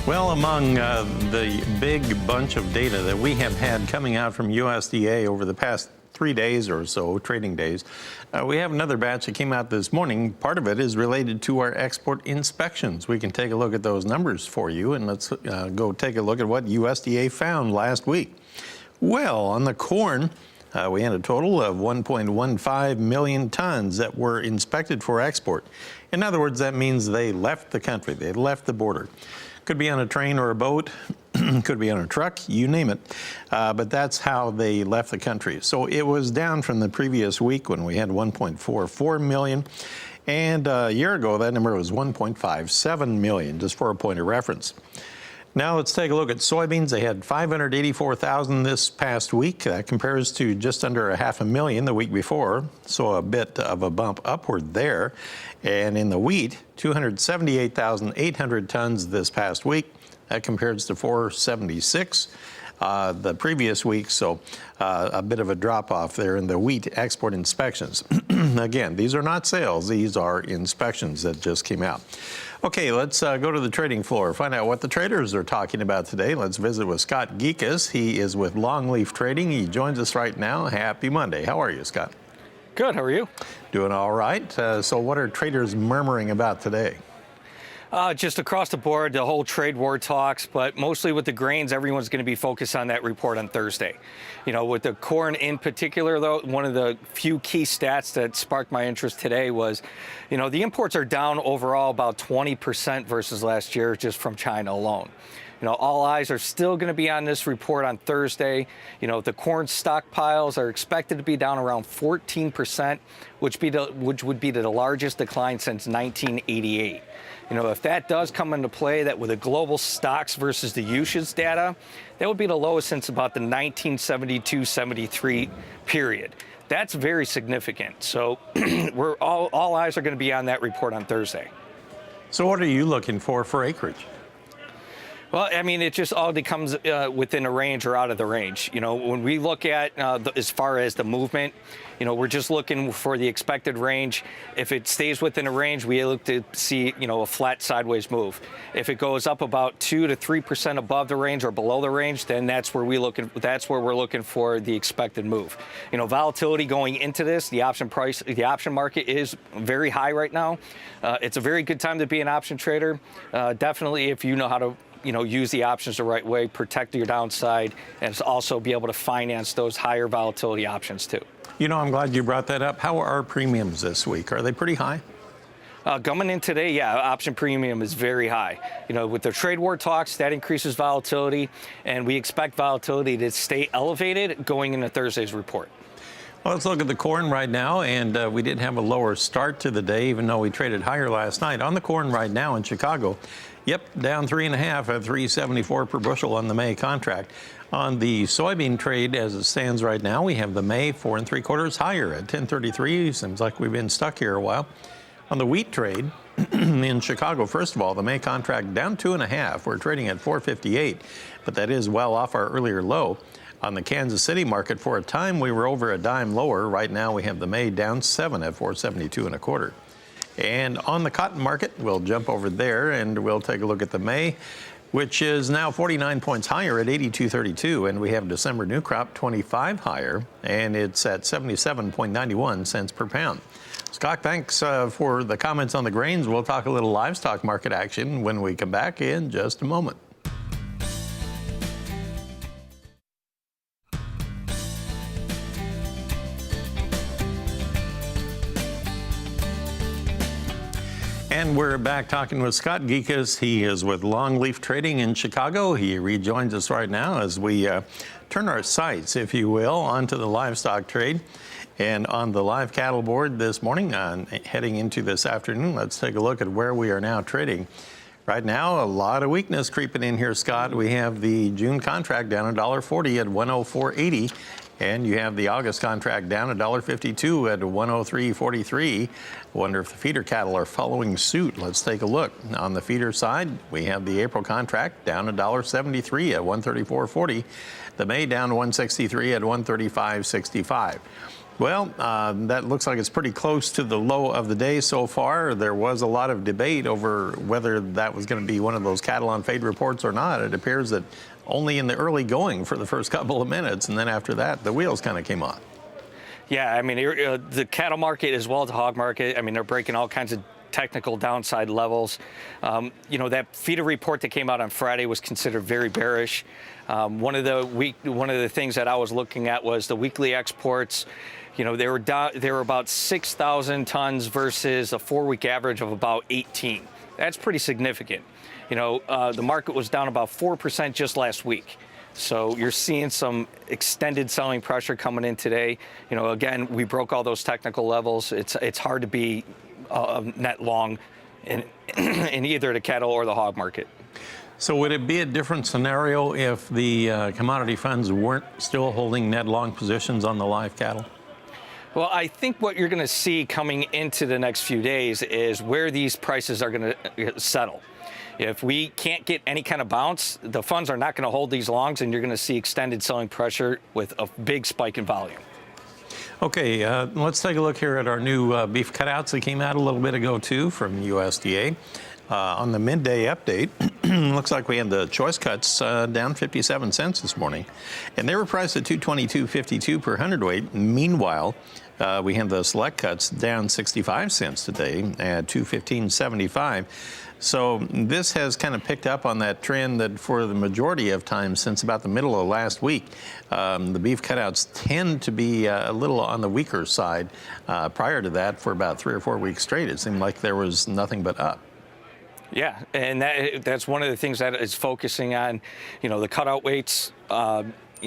Well, among the big bunch of data that we have had coming out from USDA over the past 3 days or so, trading days, we have another batch that came out this morning. Part of it is related to our export inspections. We can take a look at those numbers for you, and let's go take a look at what USDA found last week. Well, on the corn, we had a total of 1.15 million tons that were inspected for export. In other words, that means they left the country, they left the border. Could be on a train or a boat, could be on a truck, you name it. But that's how they left the country. So it was down from the previous week when we had 1.44 million. And a year ago, that number was 1.57 million, just for a point of reference. Now let's take a look at soybeans. They had 584,000 this past week. That compares to just under 500,000 the week before, so a bit of a bump upward there. And in the wheat, 278,800 tons this past week. That compares to 476 the previous week, so a bit of a drop off there in the wheat export inspections. Again, these are not sales, these are inspections that just came out. Okay, let's go to the trading floor, find out what the traders are talking about today. Let's visit with Scott Gecas. He is with Longleaf Trading. He joins us right now. Happy Monday. How are you, Scott? Good, how are you? Doing all right. So what are traders murmuring about today? Just across the board, the whole trade war talks, but mostly with the grains, everyone's going to be focused on that report on Thursday. You know, with the corn in particular, though, one of the few key stats that sparked my interest today was, you know, the imports are down overall about 20% versus last year just from China alone. You know, all eyes are still going to be on this report on Thursday. You know, the corn stockpiles are expected to be down around 14%, which would be the largest decline since 1988. You know, if that does come into play, that with the global stocks versus the usage data, that would be the lowest since about the 1972-73 period. That's very significant. So we're all eyes are going to be on that report on Thursday. So what are you looking for acreage? Well, I mean, it just all becomes within a range or out of the range. You know, when we look at as far as the movement, you know, we're just looking for the expected range. If it stays within a range, we look to see, you know, a flat sideways move. If it goes up about 2 to 3% above the range or below the range, then that's where we're looking for the expected move. You know, volatility going into this, the option market is very high right now. It's a very good time to be an option trader. Definitely, if you know how to, you know, use the options the right way, protect your downside, and also be able to finance those higher volatility options too. You know, I'm glad you brought that up. How are our premiums this week? Are they pretty high? Coming in today, yeah, option premium is very high. You know, with the trade war talks, that increases volatility, and we expect volatility to stay elevated going into Thursday's report. Well, let's look at the corn right now, and we did have a lower start to the day, even though we traded higher last night. On the corn right now in Chicago, yep, down 3.5 at $3.74 per bushel on the May contract. On the soybean trade, as it stands right now, we have the May 4 3/4 higher at 10.33. Seems like we've been stuck here a while. On the wheat trade in Chicago, first of all, the May contract down 2.5. We're trading at 4.58, but that is well off our earlier low. On the Kansas City market, for a time, we were over a dime lower. Right now, we have the May down 7 at 4.72 1/4. And on the cotton market, we'll jump over there and we'll take a look at the May, which is now 49 points higher at 82.32. And we have December new crop 25 higher, and it's at 77.91 cents per pound. Scott, thanks for the comments on the grains. We'll talk a little livestock market action when we come back in just a moment. And we're back talking with Scott Gecas. He is with Longleaf Trading in Chicago. He rejoins us right now as we turn our sights, if you will, onto the livestock trade. And on the live cattle board this morning, heading into this afternoon, let's take a look at where we are now trading. Right now, a lot of weakness creeping in here, Scott. We have the June contract down $1.40 at 104.80. And you have the August contract down $1.52 at 103.43. Wonder if the feeder cattle are following suit. Let's take a look. On the feeder side, we have the April contract down $1.73 at 134.40. The May down 163 at 135.65. Well, that looks like it's pretty close to the low of the day so far. There was a lot of debate over whether that was going to be one of those cattle on fade reports or not. It appears that only in the early going for the first couple of minutes, and then after that, the wheels kind of came on. Yeah, I mean, the cattle market as well as the hog market, I mean, they're breaking all kinds of technical downside levels. That feeder report that came out on Friday was considered very bearish. One of the things that I was looking at was the weekly exports. They were about 6,000 tons versus a 4-week average of about 18. That's pretty significant. The market was down about 4% just last week. So you're seeing some extended selling pressure coming in today. Again, we broke all those technical levels. It's hard to be net long in either the cattle or the hog market. So would it be a different scenario if the commodity funds weren't still holding net long positions on the live cattle? Well, I think what you're going to see coming into the next few days is where these prices are going to settle. If we can't get any kind of bounce, the funds are not going to hold these longs, and you're going to see extended selling pressure with a big spike in volume. Okay, let's take a look here at our new beef cutouts that came out a little bit ago, too, from USDA. On the midday update, looks like we had the choice cuts down 57 cents this morning, and they were priced at $222.52 per hundredweight. Meanwhile, we had the select cuts down 65 cents today at $215.75. So this has kind of picked up on that trend that for the majority of time since about the middle of last week, the beef cutouts tend to be a little on the weaker side. Prior to that, for about 3 or 4 weeks straight, it seemed like there was nothing but up. Yeah, and that's one of the things that is focusing on, the cutout weights,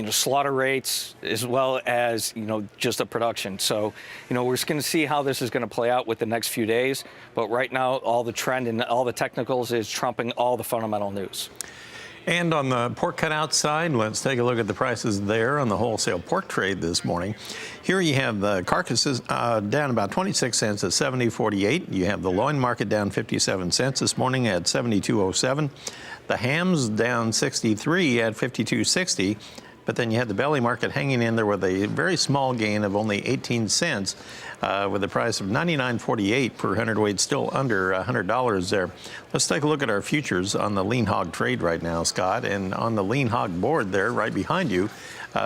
slaughter rates, as well as, just the production. So, we're just going to see how this is going to play out with the next few days. But right now, all the trend and all the technicals is trumping all the fundamental news. And on the pork cutout side, let's take a look at the prices there on the wholesale pork trade this morning. Here you have the carcasses down about 26 cents at 70.48. You have the loin market down 57 cents this morning at 72.07. The hams down 63 at 52.60. But then you had the belly market hanging in there with a very small gain of only 18 cents with a price of $99.48 per hundredweight, still under $100 there. Let's take a look at our futures on the lean hog trade right now, Scott. And on the lean hog board there, right behind you,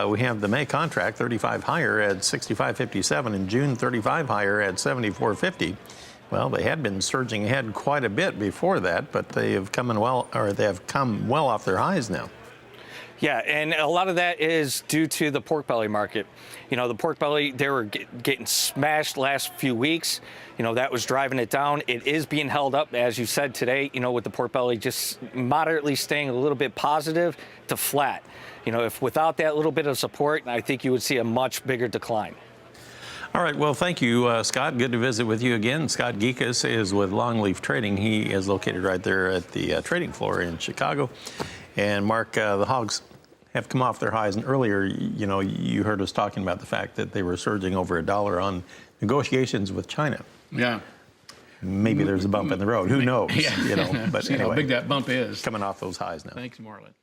we have the May contract 35 higher at 65.57 and June 35 higher at 74.50. Well, they had been surging ahead quite a bit before that, but they have come well off their highs now. Yeah, and a lot of that is due to the pork belly market. The pork belly, they were getting smashed last few weeks. That was driving it down. It is being held up, as you said today, with the pork belly just moderately staying a little bit positive to flat. If without that little bit of support, I think you would see a much bigger decline. All right, well, thank you, Scott. Good to visit with you again. Scott Gecas is with Longleaf Trading. He is located right there at the trading floor in Chicago. And Mark, the hogs have come off their highs. And earlier, you heard us talking about the fact that they were surging over $1 on negotiations with China. Yeah. Maybe there's a bump in the road. Who knows? Yeah. But See anyway, how big that bump is. coming off those highs now. Thanks, Marlin.